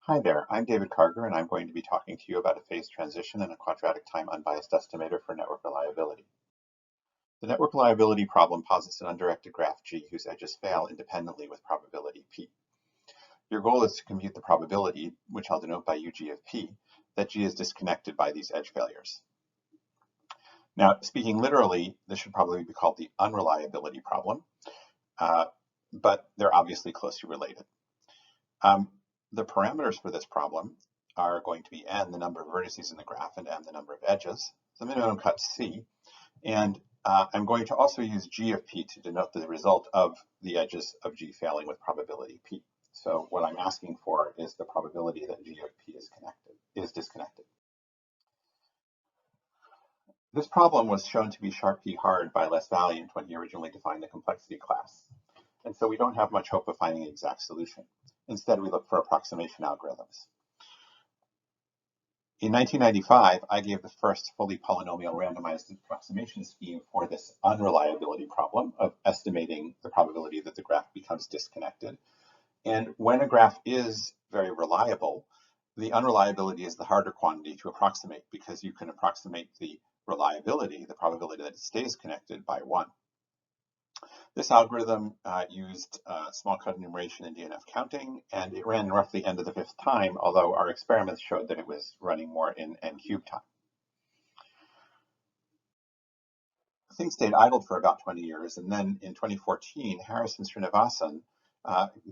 Hi there, I'm David Karger, and I'm going to be talking to you about a phase transition and a quadratic time unbiased estimator for network reliability. The network reliability problem posits an undirected graph G whose edges fail independently with probability P. Your goal is to compute the probability, which I'll denote by UG of P, that G is disconnected by these edge failures. Now, speaking literally, this should probably be called the unreliability problem, but they're obviously closely related. The parameters for this problem are going to be n, the number of vertices in the graph, and m, the number of edges. The minimum cut C, and I'm going to also use G of P to denote the result of the edges of G failing with probability P. So what I'm asking for is the probability that G of P is disconnected. This problem was shown to be sharp P hard by Les Valiant when he originally defined the complexity class. And so we don't have much hope of finding an exact solution. Instead, we look for approximation algorithms. In 1995, I gave the first fully polynomial randomized approximation scheme for this unreliability problem of estimating the probability that the graph becomes disconnected. And when a graph is very reliable, the unreliability is the harder quantity to approximate because you can approximate the reliability, the probability that it stays connected, by 1. This algorithm used small code enumeration and DNF counting, and it ran roughly n to the 5th time, although our experiments showed that it was running more in n cubed time. Things stayed idle for about 20 years, and then in 2014, Harris and Srinivasan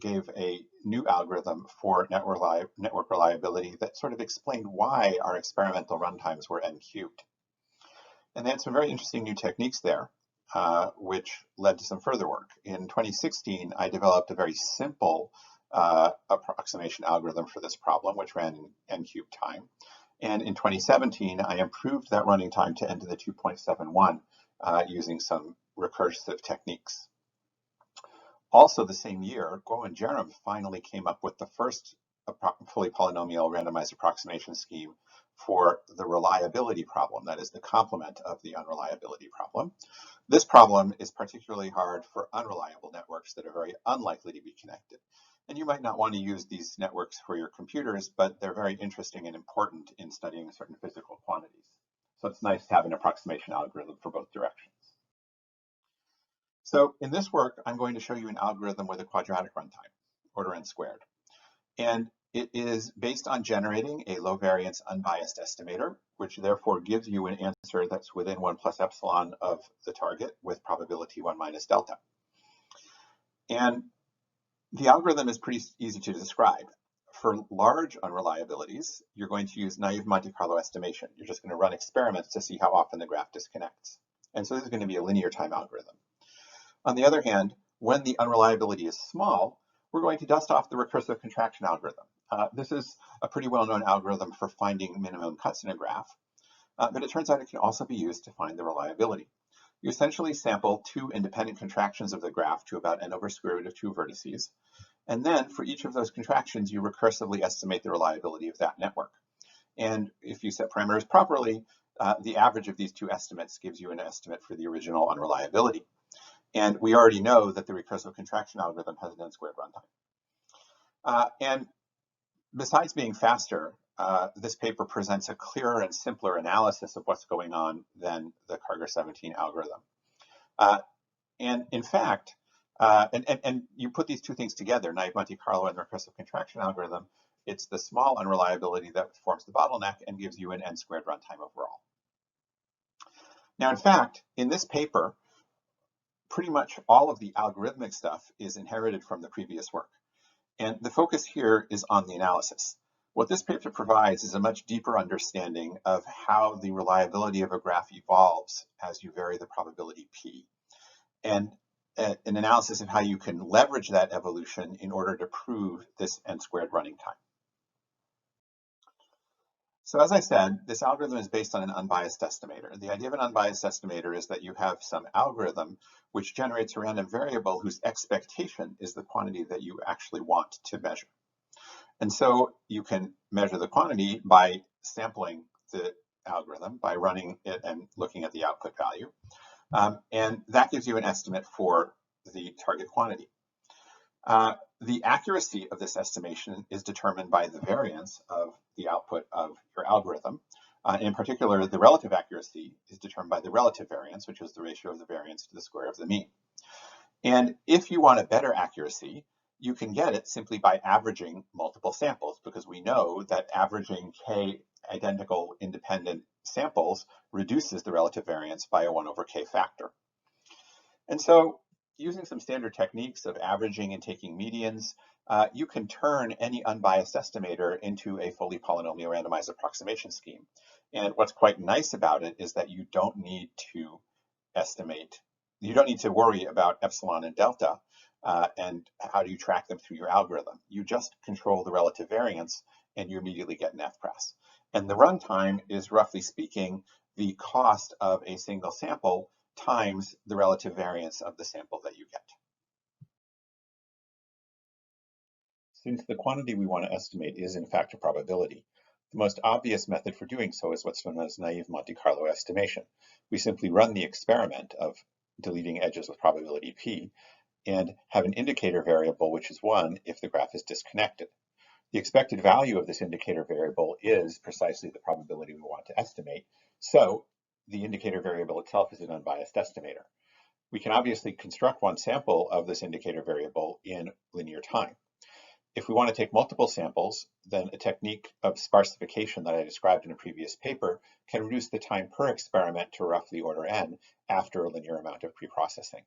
gave a new algorithm for network reliability that sort of explained why our experimental runtimes were n cubed. And they had some very interesting new techniques there, which led to some further work. In 2016, I developed a very simple approximation algorithm for this problem, which ran in n cubed time. And in 2017, I improved that running time to n to the 2.71 using some recursive techniques. Also the same year, Guo and Jerem finally came up with the first fully polynomial randomized approximation scheme for the reliability problem, that is the complement of the unreliability problem. This problem is particularly hard for unreliable networks that are very unlikely to be connected. And you might not want to use these networks for your computers, but they're very interesting and important in studying certain physical quantities. So it's nice to have an approximation algorithm for both directions. So in this work, I'm going to show you an algorithm with a quadratic runtime, order n squared. And it is based on generating a low variance unbiased estimator, which therefore gives you an answer that's within 1 plus epsilon of the target with probability 1 minus delta. And the algorithm is pretty easy to describe. For large unreliabilities, you're going to use naive Monte Carlo estimation. You're just going to run experiments to see how often the graph disconnects. And so this is going to be a linear time algorithm. On the other hand, when the unreliability is small, we're going to dust off the recursive contraction algorithm. This is a pretty well-known algorithm for finding minimum cuts in a graph, but it turns out it can also be used to find the reliability. You essentially sample 2 independent contractions of the graph to about n over square root of 2 vertices, and then for each of those contractions, you recursively estimate the reliability of that network. And if you set parameters properly, the average of these 2 estimates gives you an estimate for the original unreliability. And we already know that the recursive contraction algorithm has an n squared runtime. And besides being faster, this paper presents a clearer and simpler analysis of what's going on than the Karger 17 algorithm. And in fact, and you put these 2 things together, naive Monte Carlo and the recursive contraction algorithm, it's the small unreliability that forms the bottleneck and gives you an n squared runtime overall. Now, in fact, in this paper, pretty much all of the algorithmic stuff is inherited from the previous work. And the focus here is on the analysis. What this paper provides is a much deeper understanding of how the reliability of a graph evolves as you vary the probability P, and an analysis of how you can leverage that evolution in order to prove this n squared running time. So as I said, this algorithm is based on an unbiased estimator. The idea of an unbiased estimator is that you have some algorithm which generates a random variable whose expectation is the quantity that you actually want to measure. And so you can measure the quantity by sampling the algorithm, by running it and looking at the output value. And that gives you an estimate for the target quantity. The accuracy of this estimation is determined by the variance of the output of your algorithm. In particular, the relative accuracy is determined by the relative variance, which is the ratio of the variance to the square of the mean. And if you want a better accuracy, you can get it simply by averaging multiple samples, because we know that averaging k identical independent samples reduces the relative variance by a 1 over k factor. And so using some standard techniques of averaging and taking medians, you can turn any unbiased estimator into a fully polynomial randomized approximation scheme. And what's quite nice about it is that you don't need to estimate, you don't need to worry about epsilon and delta and how do you track them through your algorithm. You just control the relative variance and you immediately get an FPRAS. And the runtime is, roughly speaking, the cost of a single sample times the relative variance of the sample that you get. Since the quantity we want to estimate is in fact a probability, the most obvious method for doing so is what's known as naive Monte Carlo estimation. We simply run the experiment of deleting edges with probability p and have an indicator variable, which is 1 if the graph is disconnected. The expected value of this indicator variable is precisely the probability we want to estimate, so the indicator variable itself is an unbiased estimator. We can obviously construct one sample of this indicator variable in linear time. If we want to take multiple samples, then a technique of sparsification that I described in a previous paper can reduce the time per experiment to roughly order n after a linear amount of preprocessing.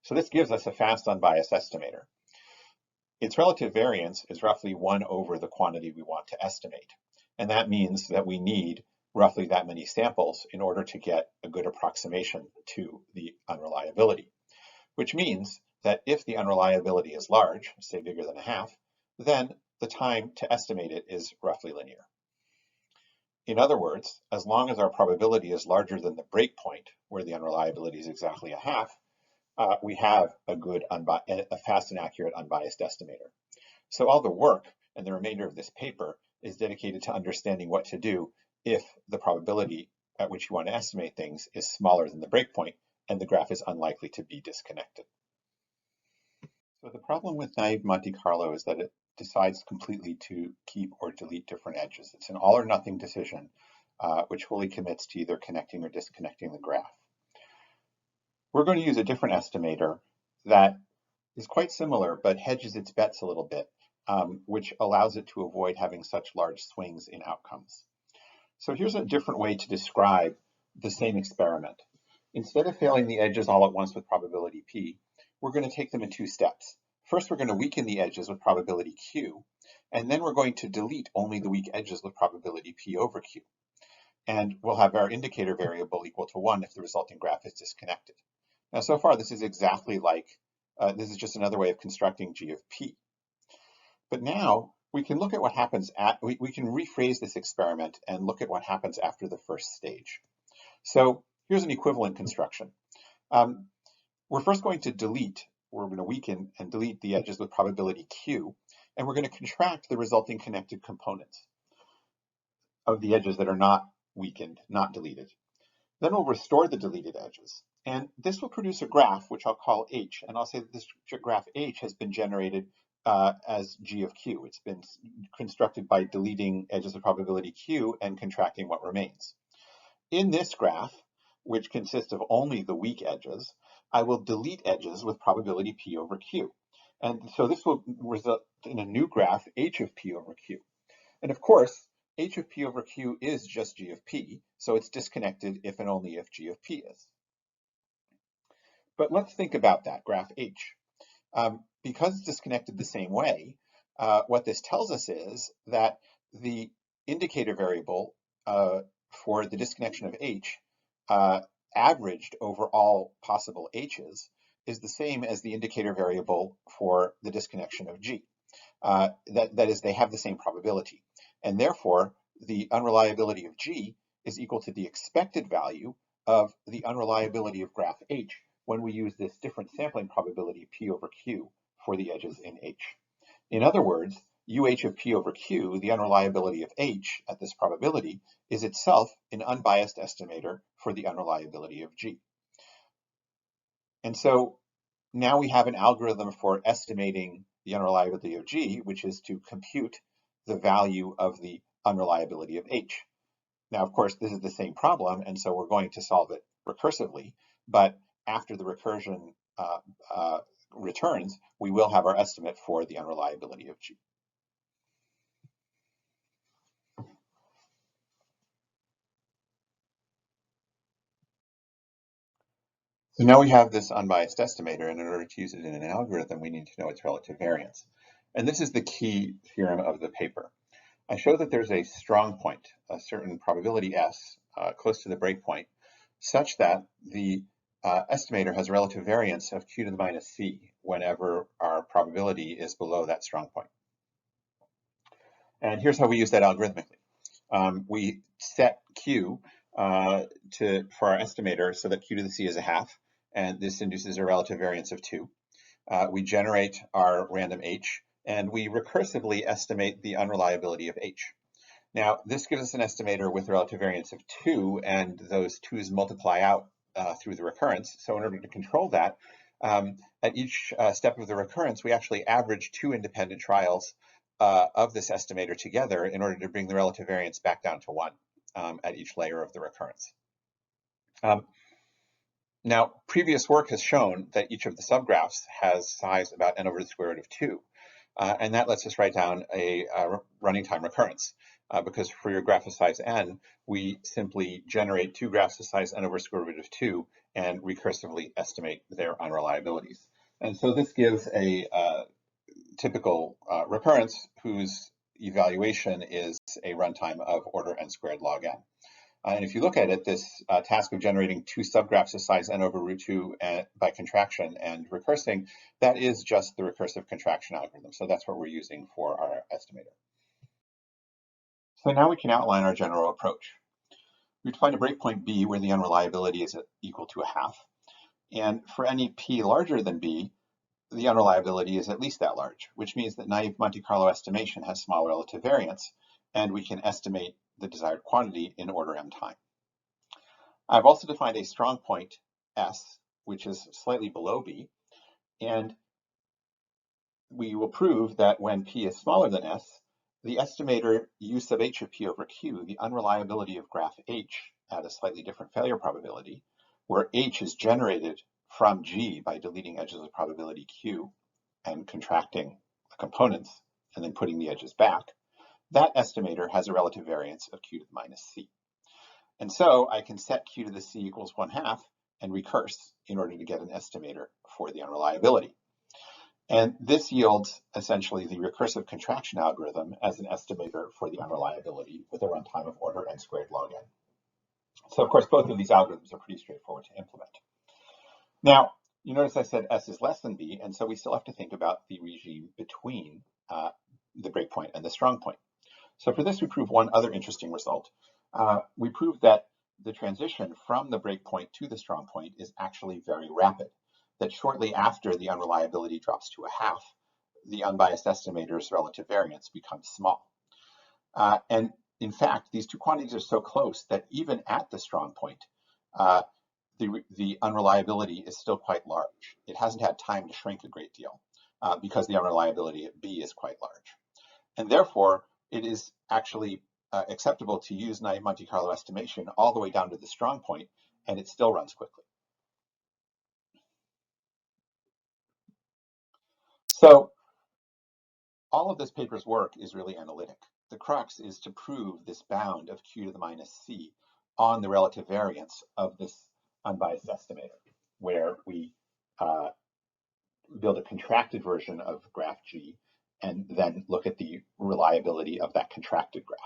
So this gives us a fast unbiased estimator. Its relative variance is roughly 1 over the quantity we want to estimate. And that means that we need roughly that many samples in order to get a good approximation to the unreliability, which means that if the unreliability is large, say bigger than a half, then the time to estimate it is roughly linear. In other words, as long as our probability is larger than the breakpoint, where the unreliability is exactly a half, we have a fast and accurate unbiased estimator. So all the work and the remainder of this paper is dedicated to understanding what to do if the probability at which you want to estimate things is smaller than the breakpoint and the graph is unlikely to be disconnected. So the problem with naive Monte Carlo is that it decides completely to keep or delete different edges. It's an all or nothing decision, which fully commits to either connecting or disconnecting the graph. We're going to use a different estimator that is quite similar, but hedges its bets a little bit, which allows it to avoid having such large swings in outcomes. So here's a different way to describe the same experiment. Instead of failing the edges all at once with probability p, we're going to take them in 2 steps. First, we're going to weaken the edges with probability q, and then we're going to delete only the weak edges with probability p over q. And we'll have our indicator variable equal to 1 if the resulting graph is disconnected. Now, so far, this is exactly like, this is just another way of constructing g of p. But now, we can look at what happens we can rephrase this experiment and look at what happens after the first stage. So here's an equivalent construction. We're first going to weaken and delete the edges with probability q, and we're going to contract the resulting connected components of the edges that are not weakened, not deleted. Then we'll restore the deleted edges. And this will produce a graph, which I'll call H. And I'll say that this graph H has been generated as G of Q. It's been constructed by deleting edges of probability Q and contracting what remains. In this graph, which consists of only the weak edges, I will delete edges with probability P over Q. And so this will result in a new graph, H of P over Q. And of course, H of P over Q is just G of P, so it's disconnected if and only if G of P is. But let's think about that graph H. Because it's disconnected the same way, what this tells us is that the indicator variable for the disconnection of H averaged over all possible H's is the same as the indicator variable for the disconnection of G. That is, they have the same probability. And therefore, the unreliability of G is equal to the expected value of the unreliability of graph H when we use this different sampling probability P over Q for the edges in H. In other words, UH of P over Q, the unreliability of H at this probability, is itself an unbiased estimator for the unreliability of G. And so now we have an algorithm for estimating the unreliability of G, which is to compute the value of the unreliability of H. Now, of course, this is the same problem, and so we're going to solve it recursively. But after the recursion returns, we will have our estimate for the unreliability of G. So now we have this unbiased estimator, and in order to use it in an algorithm, we need to know its relative variance. And this is the key theorem of the paper. I show that there's a strong point, a certain probability S, close to the breakpoint, such that the estimator has a relative variance of q to the minus c whenever our probability is below that strong point. And here's how we use that algorithmically. We set q for our estimator so that q to the c is a half, and this induces a relative variance of 2. We generate our random h, and we recursively estimate the unreliability of h. Now, this gives us an estimator with a relative variance of 2, and those 2's multiply out through the recurrence. So in order to control that, at each step of the recurrence, we actually average 2 independent trials of this estimator together in order to bring the relative variance back down to 1 at each layer of the recurrence. Now, previous work has shown that each of the subgraphs has size about n over the square root of 2. And that lets us write down a running time recurrence. Because for your graph of size n, we simply generate 2 graphs of size n over square root of 2 and recursively estimate their unreliabilities. And so this gives a typical recurrence whose evaluation is a runtime of order n squared log n. And if you look at it, this task of generating 2 subgraphs of size n over root 2 by contraction and recursing, that is just the recursive contraction algorithm. So that's what we're using for our estimator. So now we can outline our general approach. We define a breakpoint B where the unreliability is equal to a half. And for any p larger than B, the unreliability is at least that large, which means that naive Monte Carlo estimation has small relative variance, and we can estimate the desired quantity in order m time. I've also defined a strong point S, which is slightly below B, and we will prove that when P is smaller than S, the estimator U sub H of P over Q, the unreliability of graph H at a slightly different failure probability, where H is generated from G by deleting edges of probability Q and contracting the components and then putting the edges back, that estimator has a relative variance of Q to the minus C. And so I can set Q to the C equals 1/2 and recurse in order to get an estimator for the unreliability. And this yields essentially the recursive contraction algorithm as an estimator for the unreliability with a runtime of order n squared log n. So of course, both of these algorithms are pretty straightforward to implement. Now, you notice I said S is less than B, and so we still have to think about the regime between the breakpoint and the strong point. So for this, we prove one other interesting result. We prove that the transition from the breakpoint to the strong point is actually very rapid, that shortly after the unreliability drops to a half, the unbiased estimator's relative variance becomes small. And in fact, these two quantities are so close that even at the strong point, the unreliability is still quite large. It hasn't had time to shrink a great deal because the unreliability at B is quite large. And therefore, it is actually acceptable to use naive Monte Carlo estimation all the way down to the strong point, and it still runs quickly. So all of this paper's work is really analytic. The crux is to prove this bound of Q to the minus C on the relative variance of this unbiased estimator, where we build a contracted version of graph G and then look at the reliability of that contracted graph.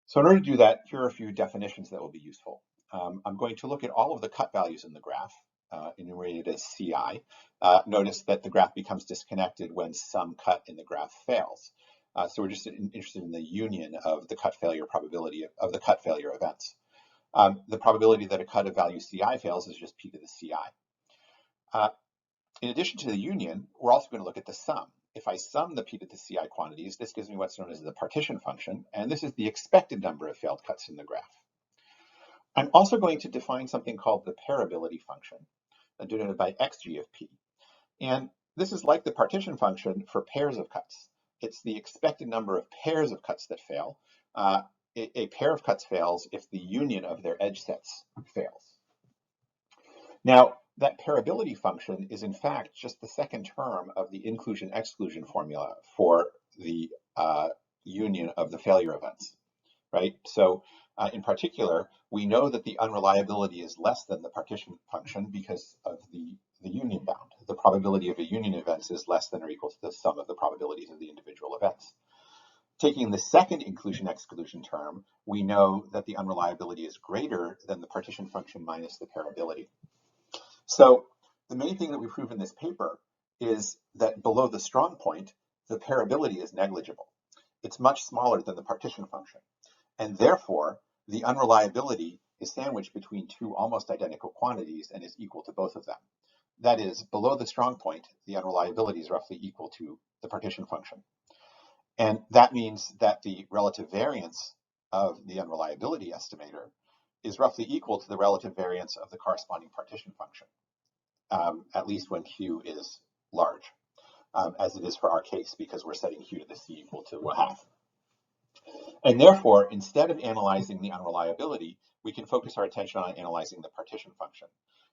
So in order to do that, here are a few definitions that will be useful. I'm going to look at all of the cut values in the graph, enumerated as CI. Notice that the graph becomes disconnected when some cut in the graph fails. So we're just interested in the union of the cut failure probability of the cut failure events. The probability that a cut of value CI fails is just P to the CI. In addition to the union, we're also going to look at the sum. If I sum the P to the CI quantities, this gives me what's known as the partition function, and this is the expected number of failed cuts in the graph. I'm also going to define something called the parability function. denoted by xg of p. And this is like the partition function for pairs of cuts. It's the expected number of pairs of cuts that fail. A pair of cuts fails if the union of their edge sets fails. Now, that pairability function is in fact just the second term of the inclusion-exclusion formula for the union of the failure events, right? So in particular, we know that the unreliability is less than the partition function because of the union bound. The probability of a union events is less than or equal to the sum of the probabilities of the individual events. Taking the second inclusion-exclusion term, we know that the unreliability is greater than the partition function minus the pairability. So the main thing that we prove in this paper is that below the strong point, the pairability is negligible. It's much smaller than the partition function. And therefore, the unreliability is sandwiched between two almost identical quantities and is equal to both of them. That is, below the strong point, the unreliability is roughly equal to the partition function. And that means that the relative variance of the unreliability estimator is roughly equal to the relative variance of the corresponding partition function, at least when Q is large, as it is for our case, because we're setting Q to the C equal to 1/2. And therefore, instead of analyzing the unreliability, we can focus our attention on analyzing the partition function.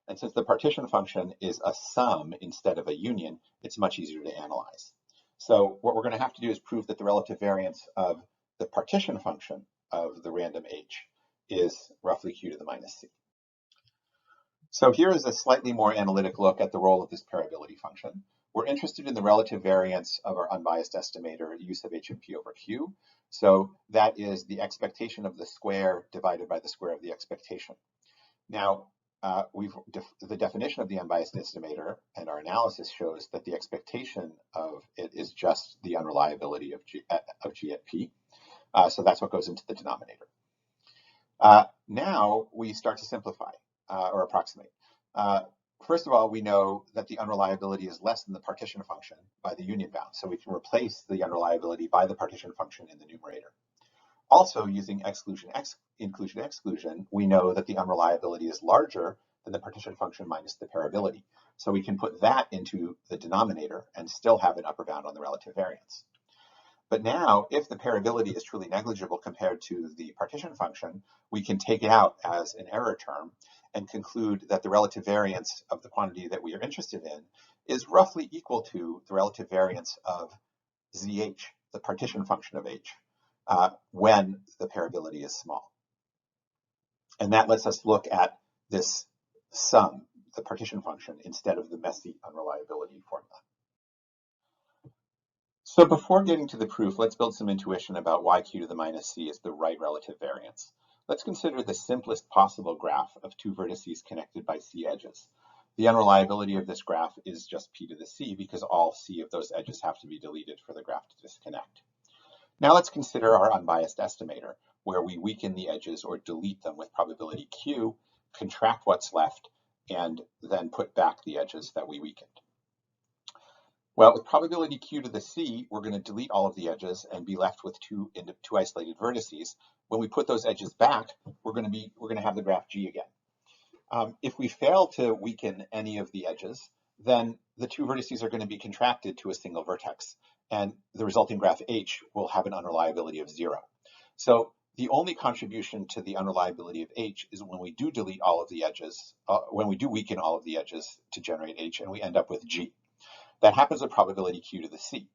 And since the partition function is a sum instead of a union, it's much easier to analyze. So what we're going to have to do is prove that the relative variance of the partition function of the random H is roughly Q to the minus C. So here is a slightly more analytic look at the role of this pairability function. We're interested in the relative variance of our unbiased estimator use of H and P over Q. So that is the expectation of the square divided by the square of the expectation. Now, the definition of the unbiased estimator and our analysis shows that the expectation of it is just the unreliability of G at P. So that's what goes into the denominator. Now we start to simplify or approximate. First of all, we know that the unreliability is less than the partition function by the union bound. So we can replace the unreliability by the partition function in the numerator. Also, using inclusion-exclusion, we know that the unreliability is larger than the partition function minus the pairability. So we can put that into the denominator and still have an upper bound on the relative variance. But now, if the pairability is truly negligible compared to the partition function, we can take it out as an error term and conclude that the relative variance of the quantity that we are interested in is roughly equal to the relative variance of ZH, the partition function of H, when the pairability is small. And that lets us look at this sum, the partition function, instead of the messy unreliability formula. So before getting to the proof, let's build some intuition about why Q to the minus C is the right relative variance. Let's consider the simplest possible graph of two vertices connected by C edges. The unreliability of this graph is just P to the C because all C of those edges have to be deleted for the graph to disconnect. Now let's consider our unbiased estimator, where we weaken the edges or delete them with probability Q, contract what's left, and then put back the edges that we weakened. Well, with probability Q to the C, we're going to delete all of the edges and be left with two isolated vertices. When we put those edges back, we're going to have the graph G again. If we fail to weaken any of the edges, then the two vertices are going to be contracted to a single vertex, and the resulting graph H will have an unreliability of 0. So the only contribution to the unreliability of H is when we do delete all of the edges, when we do weaken all of the edges to generate H, and we end up with G. That happens with probability Q to the C.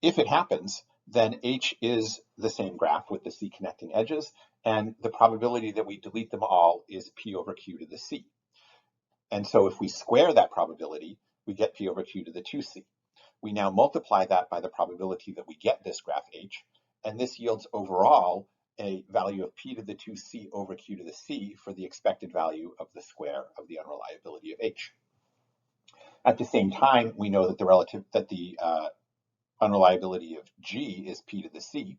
If it happens, then H is the same graph with the C connecting edges, and the probability that we delete them all is P over Q to the C. And so if we square that probability, we get P over Q to the 2C. We now multiply that by the probability that we get this graph H, and this yields overall a value of P to the 2C over Q to the C for the expected value of the square of the unreliability of H. At the same time, we know that the unreliability of G is P to the C,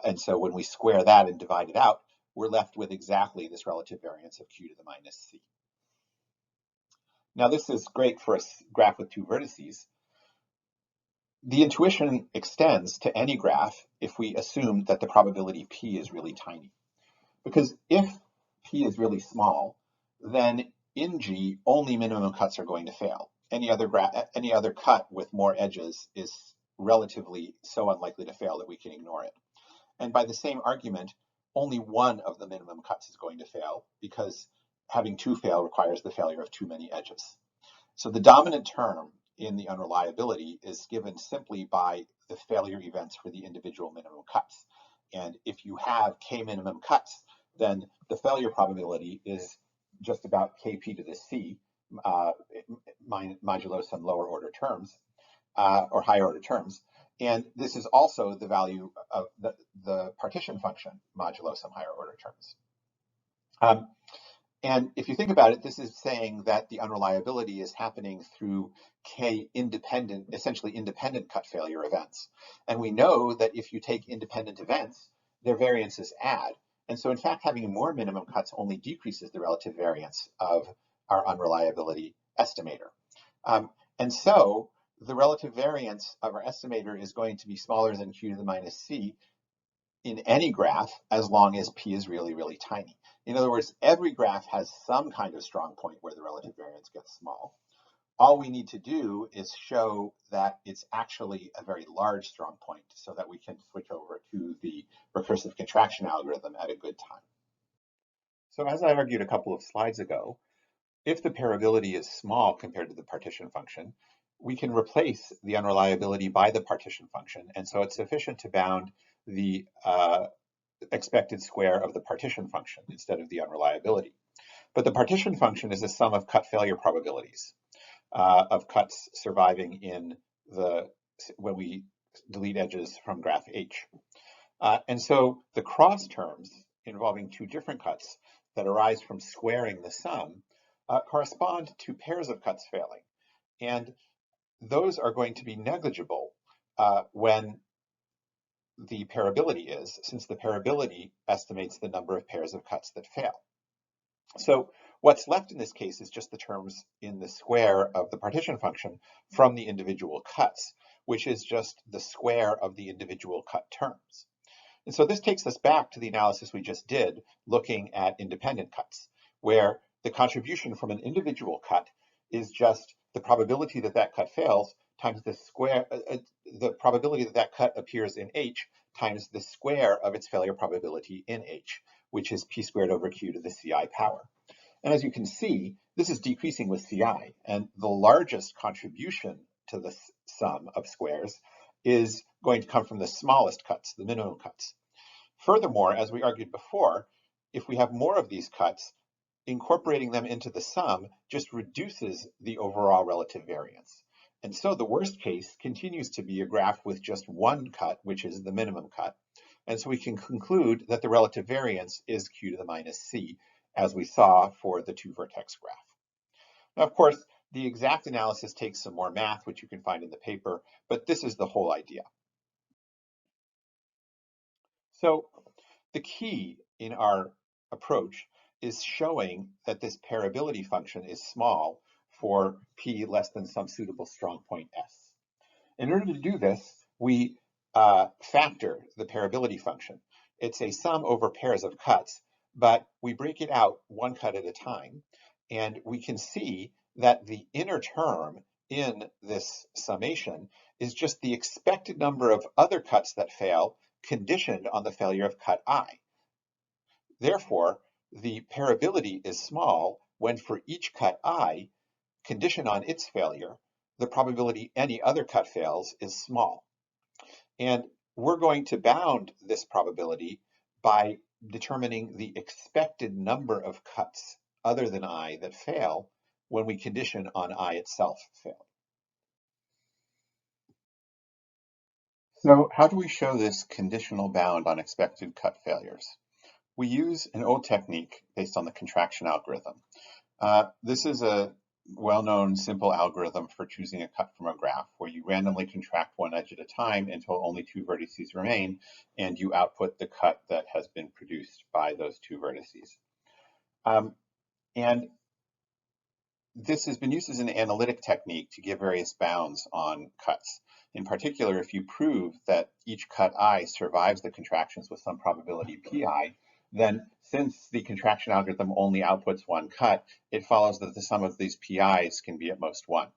and so when we square that and divide it out, we're left with exactly this relative variance of Q to the minus C. Now this is great for a graph with two vertices. The intuition extends to any graph if we assume that the probability P is really tiny. Because if P is really small, then in G, only minimum cuts are going to fail. Any other cut with more edges is relatively so unlikely to fail that we can ignore it. And by the same argument, only one of the minimum cuts is going to fail because having two fail requires the failure of too many edges. So the dominant term in the unreliability is given simply by the failure events for the individual minimum cuts. And if you have k minimum cuts, then the failure probability is just about kp to the c modulo some lower order terms or higher order terms. And this is also the value of the partition function modulo some higher order terms. And if you think about it, this is saying that the unreliability is happening through k independent, essentially independent cut failure events. And we know that if you take independent events, their variances add. And so in fact, having more minimum cuts only decreases the relative variance of our unreliability estimator. And so the relative variance of our estimator is going to be smaller than q to the minus c in any graph as long as p is really, really tiny. In other words, every graph has some kind of strong point where the relative variance gets small. All we need to do is show that it's actually a very large strong point so that we can switch over to the recursive contraction algorithm at a good time. So as I argued a couple of slides ago, if the pairability is small compared to the partition function, we can replace the unreliability by the partition function. And so it's sufficient to bound the expected square of the partition function instead of the unreliability. But the partition function is a sum of cut failure probabilities of cuts surviving in when we delete edges from graph H. And so the cross terms involving two different cuts that arise from squaring the sum correspond to pairs of cuts failing. And those are going to be negligible when the pairability is, since the pairability estimates the number of pairs of cuts that fail. So what's left in this case is just the terms in the square of the partition function from the individual cuts, which is just the square of the individual cut terms. And so this takes us back to the analysis we just did looking at independent cuts, where the contribution from an individual cut is just the probability that that cut fails times the square, the probability that that cut appears in H times the square of its failure probability in H, which is p squared over q to the ci power. And as you can see, this is decreasing with ci, and the largest contribution to the sum of squares is going to come from the smallest cuts, the minimum cuts. Furthermore, as we argued before, if we have more of these cuts, incorporating them into the sum just reduces the overall relative variance. And so the worst case continues to be a graph with just one cut, which is the minimum cut. And so we can conclude that the relative variance is q to the minus c, as we saw for the two vertex graph. Now, of course, the exact analysis takes some more math, which you can find in the paper, but this is the whole idea. So the key in our approach is showing that this pairability function is small for p less than some suitable strong point s. In order to do this, we factor the pairability function. It's a sum over pairs of cuts, but we break it out one cut at a time. And we can see that the inner term in this summation is just the expected number of other cuts that fail conditioned on the failure of cut I. Therefore, the pairability is small when for each cut I, conditioned on its failure, the probability any other cut fails is small. And we're going to bound this probability by determining the expected number of cuts other than I that fail when we condition on I itself failing. So how do we show this conditional bound on expected cut failures? We use an old technique based on the contraction algorithm. This is a well-known simple algorithm for choosing a cut from a graph, where you randomly contract one edge at a time until only two vertices remain, and you output the cut that has been produced by those two vertices. And this has been used as an analytic technique to give various bounds on cuts. In particular, if you prove that each cut I survives the contractions with some probability pi, then since the contraction algorithm only outputs one cut, it follows that the sum of these PIs can be at most one.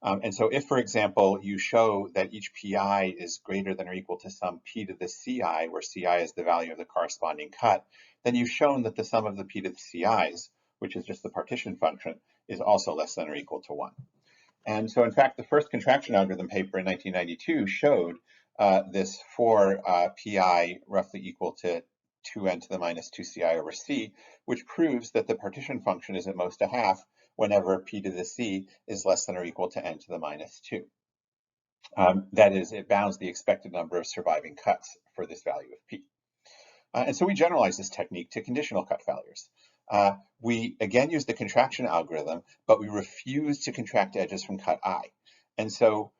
And so if, for example, you show that each PI is greater than or equal to some P to the CI, where CI is the value of the corresponding cut, then you've shown that the sum of the P to the CIs, which is just the partition function, is also less than or equal to 1. And so, in fact, the first contraction algorithm paper in 1992 showed this for PI roughly equal to 2n to the minus 2ci over c, which proves that the partition function is at most a half whenever p to the c is less than or equal to n to the minus 2. That is, it bounds the expected number of surviving cuts for this value of p. And so we generalize this technique to conditional cut failures. We again use the contraction algorithm, but we refuse to contract edges from cut I. And so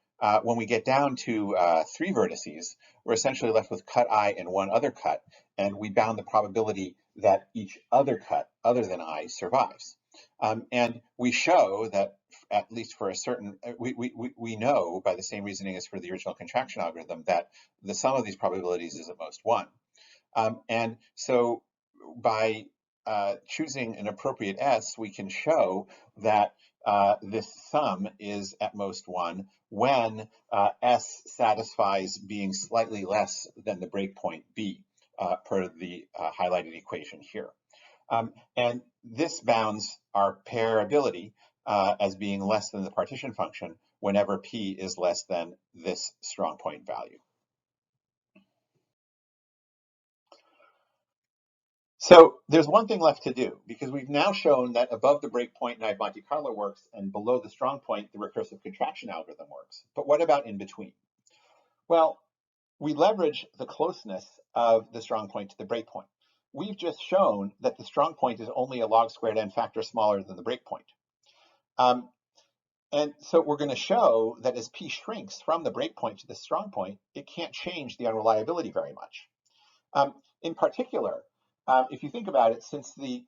when we get down to 3 vertices, we're essentially left with cut I and one other cut, and we bound the probability that each other cut other than I survives. And we show that at least for a certain, we know by the same reasoning as for the original contraction algorithm that the sum of these probabilities is at most 1. And so by choosing an appropriate S, we can show that this sum is at most 1 when S satisfies being slightly less than the breakpoint B per the highlighted equation here. And this bounds our pairability as being less than the partition function whenever P is less than this strong point value. So there's one thing left to do, because we've now shown that above the breakpoint naive Monte Carlo works and below the strong point the recursive contraction algorithm works. But what about in between? Well, we leverage the closeness of the strong point to the breakpoint. We've just shown that the strong point is only a log squared n factor smaller than the breakpoint. And so we're going to show that as P shrinks from the breakpoint to the strong point, it can't change the unreliability very much. In particular, if you think about it, since the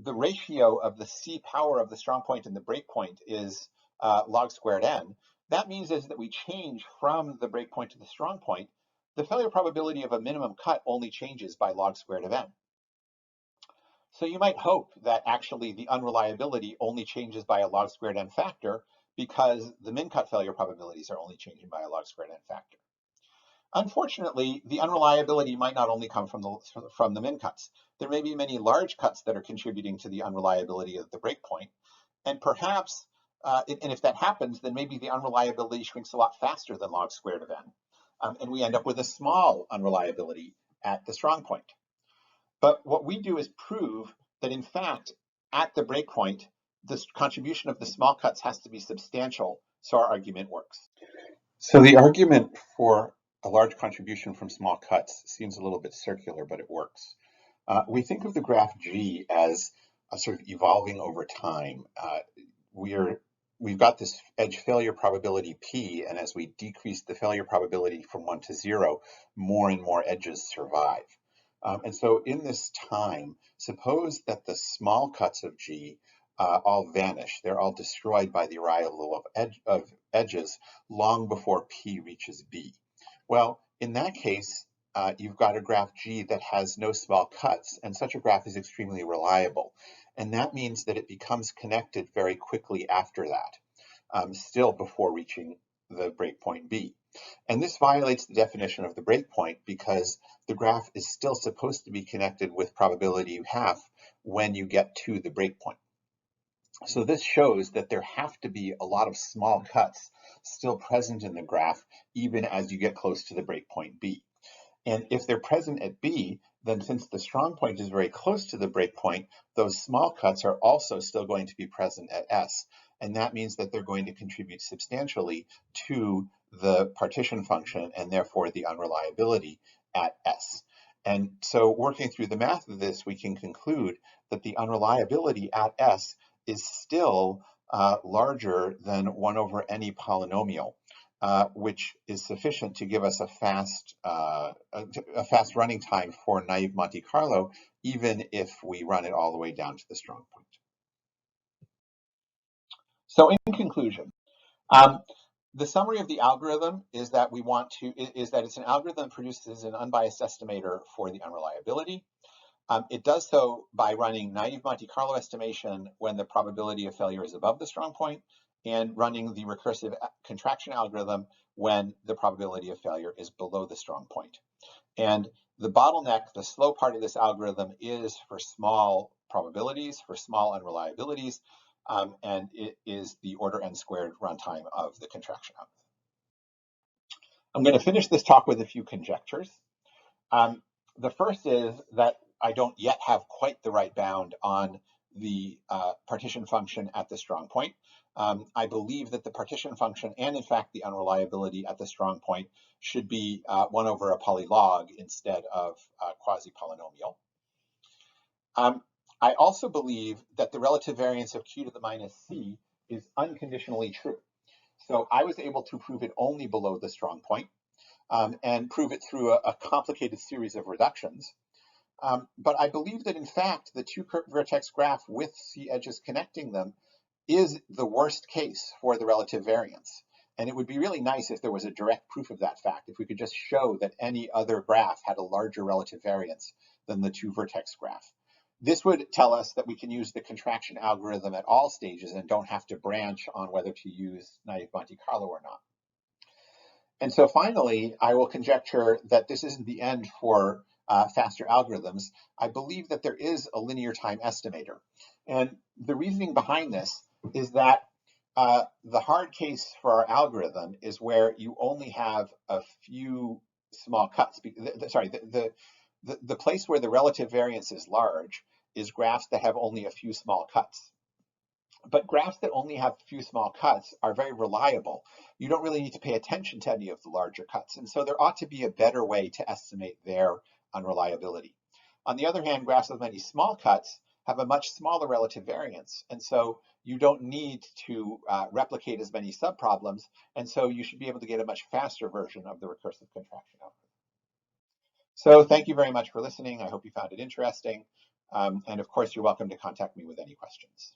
ratio of the C power of the strong point and the breakpoint is log squared n, that means is that we change from the breakpoint to the strong point, the failure probability of a minimum cut only changes by log squared of n. So you might hope that actually the unreliability only changes by a log squared n factor because the min cut failure probabilities are only changing by a log squared n factor. Unfortunately, the unreliability might not only come from the min cuts. There may be many large cuts that are contributing to the unreliability of the breakpoint, and perhaps, and if that happens, then maybe the unreliability shrinks a lot faster than log squared of n, and we end up with a small unreliability at the strong point. But what we do is prove that, in fact, at the breakpoint, the contribution of the small cuts has to be substantial, so our argument works. So the argument for a large contribution from small cuts seems a little bit circular, but it works. We think of the graph G as a sort of evolving over time. We've got this edge failure probability P, and as we decrease the failure probability from 1 to 0, more and more edges survive. And so in this time, suppose that the small cuts of G all vanish. They're all destroyed by the arrival of edges long before P reaches B. Well, in that case, you've got a graph G that has no small cuts, and such a graph is extremely reliable. And that means that it becomes connected very quickly after that, still before reaching the breakpoint B. And this violates the definition of the breakpoint because the graph is still supposed to be connected with probability half when you get to the breakpoint. So this shows that there have to be a lot of small cuts still present in the graph, even as you get close to the breakpoint B. And if they're present at B, then since the strong point is very close to the breakpoint, those small cuts are also still going to be present at S. And that means that they're going to contribute substantially to the partition function and therefore the unreliability at S. And so working through the math of this, we can conclude that the unreliability at S is still larger than 1 over any polynomial, which is sufficient to give us a fast running time for naive Monte Carlo, even if we run it all the way down to the strong point. So in conclusion, the summary of the algorithm is that it's an algorithm that produces an unbiased estimator for the unreliability. It does so by running naive Monte Carlo estimation when the probability of failure is above the strong point, and running the recursive contraction algorithm when the probability of failure is below the strong point. And the bottleneck, the slow part of this algorithm, is for small probabilities, for small unreliabilities, and it is the order n squared runtime of the contraction algorithm. I'm going to finish this talk with a few conjectures. The first is that I don't yet have quite the right bound on the partition function at the strong point. I believe that the partition function and, in fact, the unreliability at the strong point should be 1 over a polylog instead of a quasi-polynomial. I also believe that the relative variance of q to the minus c is unconditionally true. So I was able to prove it only below the strong point, and prove it through a complicated series of reductions. But I believe that, in fact, the two vertex graph with C edges connecting them is the worst case for the relative variance. And it would be really nice if there was a direct proof of that fact, if we could just show that any other graph had a larger relative variance than the two vertex graph. This would tell us that we can use the contraction algorithm at all stages and don't have to branch on whether to use naive Monte Carlo or not. And so finally, I will conjecture that this isn't the end for faster algorithms. I believe that there is a linear time estimator. And the reasoning behind this is that the hard case for our algorithm is where you only have a few small cuts. The place where the relative variance is large is graphs that have only a few small cuts. But graphs that only have a few small cuts are very reliable. You don't really need to pay attention to any of the larger cuts. And so there ought to be a better way to estimate their unreliability. On the other hand, graphs with many small cuts have a much smaller relative variance. And so you don't need to replicate as many subproblems. And so you should be able to get a much faster version of the recursive contraction algorithm. So thank you very much for listening. I hope you found it interesting. And of course, you're welcome to contact me with any questions.